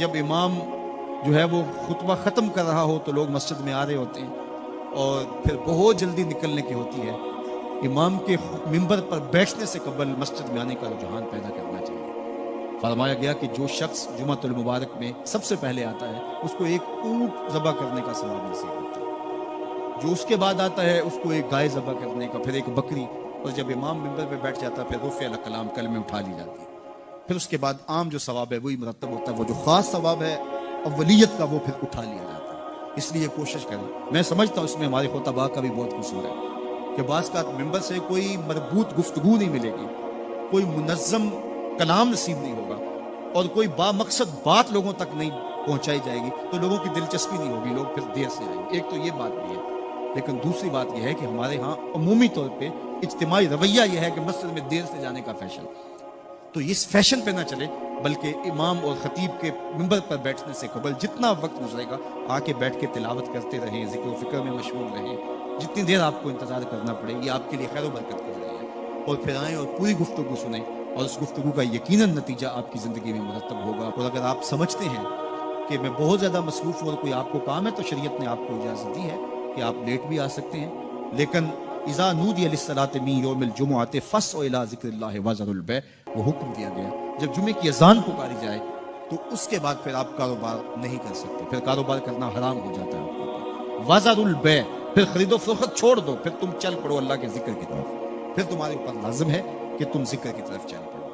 جب امام جو ہے وہ خطبہ ختم کر رہا ہو تو لوگ مسجد میں آ رہے ہوتے ہیں اور پھر بہت جلدی نکلنے کی ہوتی ہے. امام کے ممبر پر بیٹھنے سے قبل مسجد میں آنے کا رجحان پیدا کرنا چاہیے. فرمایا گیا کہ جو شخص جمعۃ المبارک میں سب سے پہلے آتا ہے اس کو ایک اونٹ ذبح کرنے کا ثواب نصیب ہوتا ہے. جو اس کے بعد آتا ہے اس کو ایک گائے ذبح کرنے کا، پھر ایک بکری، اور جب امام ممبر پہ بیٹھ جاتا ہے پھر رفع الکلام کلمے اٹھا لی جاتی ہے. پھر اس کے بعد عام جو ثواب ہے وہی مرتب ہوتا ہے، وہ جو خاص ثواب ہے اولیت کا وہ پھر اٹھا لیا جاتا ہے. اس لیے کوشش کریں. میں سمجھتا ہوں اس میں ہمارے خطباء کا بھی بہت قصور ہے کہ بعض کا ممبر سے کوئی مربوط گفتگو نہیں ملے گی، کوئی منظم کلام نصیب نہیں ہوگا اور کوئی با مقصد بات لوگوں تک نہیں پہنچائی جائے گی تو لوگوں کی دلچسپی نہیں ہوگی، لوگ پھر دیر سے آئیں گے. ایک تو یہ بات بھی ہے، لیکن دوسری بات یہ ہے کہ ہمارے ہاں عمومی طور پہ اجتماعی رویہ یہ ہے کہ مسجد میں دیر سے جانے کا فیشن. تو اس فیشن پہ نہ چلے، بلکہ امام اور خطیب کے ممبر پر بیٹھنے سے قبل جتنا وقت گزرے گا آ کے بیٹھ کے تلاوت کرتے رہیں، ذکر و فکر میں مشغول رہیں. جتنی دیر آپ کو انتظار کرنا پڑے یہ آپ کے لیے خیر و برکت کر رہی ہے. اور پھر آئیں اور پوری گفتگو سنیں اور اس گفتگو کا یقیناً نتیجہ آپ کی زندگی میں مرتب ہوگا. اور اگر آپ سمجھتے ہیں کہ میں بہت زیادہ مصروف ہوں اور کوئی آپ کو کام ہے تو شریعت نے آپ کو اجازت دی ہے کہ آپ لیٹ بھی آ سکتے ہیں. لیکن اذا نودی للصلاۃ من یوم الجمعۃ فاسعوا الی ذکر اللہ وذروا البیع، وہ حکم دیا گیا جب جمعے کی اذان پکاری جائے تو اس کے بعد پھر آپ کاروبار نہیں کر سکتے، پھر کاروبار کرنا حرام ہو جاتا ہے آپ کو. وذروا البیع، پھر خرید و فروخت چھوڑ دو، پھر تم چل پڑو اللہ کے ذکر کی طرف. پھر تمہارے اوپر لازم ہے کہ تم ذکر کی طرف چل پڑو.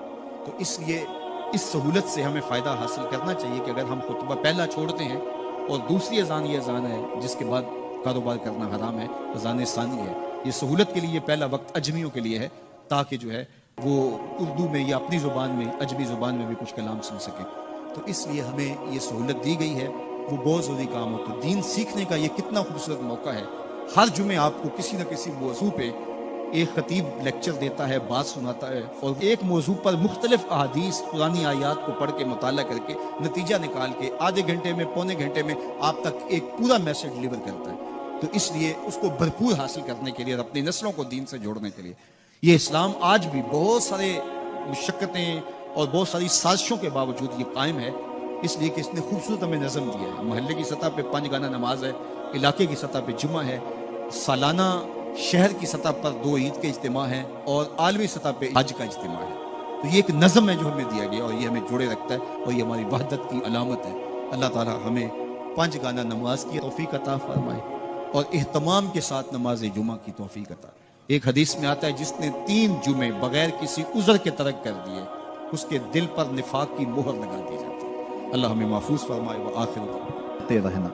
تو اس لیے اس سہولت سے ہمیں فائدہ حاصل کرنا چاہیے کہ اگر ہم خطبہ پہلا چھوڑتے ہیں اور دوسری اذان یہ اذان ہے جس کے بعد کاروبار کرنا حرام ہے، اذان ثانی ہے، یہ سہولت کے لیے یہ پہلا وقت اجمیوں کے لیے ہے تاکہ جو ہے وہ اردو میں یا اپنی زبان میں اجمی زبان میں بھی کچھ کلام سن سکیں. تو اس لیے ہمیں یہ سہولت دی گئی ہے، وہ بہت ضروری کام ہوتا ہے. دین سیکھنے کا یہ کتنا خوبصورت موقع ہے. ہر جمعے آپ کو کسی نہ کسی موضوع پہ ایک خطیب لیکچر دیتا ہے، بات سناتا ہے اور ایک موضوع پر مختلف احادیث قرآنی آیات کو پڑھ کے مطالعہ کر کے نتیجہ نکال کے آدھے گھنٹے میں پونے گھنٹے میں آپ تک ایک پورا میسج ڈلیور کرتا ہے. تو اس لیے اس کو بھرپور حاصل کرنے کے لیے اور اپنی نسلوں کو دین سے جوڑنے کے لیے یہ اسلام آج بھی بہت سارے مشقتیں اور بہت ساری سازشوں کے باوجود یہ قائم ہے، اس لیے کہ اس نے خوبصورت ہمیں نظم دیا ہے. محلے کی سطح پہ 5 گانا نماز ہے، علاقے کی سطح پہ جمعہ ہے، سالانہ شہر کی سطح پر 2 عید کے اجتماع ہیں اور عالمی سطح پہ حج کا اجتماع ہے. تو یہ ایک نظم ہے جو ہمیں دیا گیا اور یہ ہمیں جوڑے رکھتا ہے اور یہ ہماری وحدت کی علامت ہے. اللہ تعالی ہمیں 5 گانا نماز کی توفیق عطا فرمائے اور اہتمام کے ساتھ نماز جمعہ کی توفیق عطا. ایک حدیث میں آتا ہے جس نے 3 جمعے بغیر کسی عذر کے ترک کر دیے اس کے دل پر نفاق کی مہر لگا دی جاتی ہے. اللہ ہمیں محفوظ فرمائے. وآخر رہنا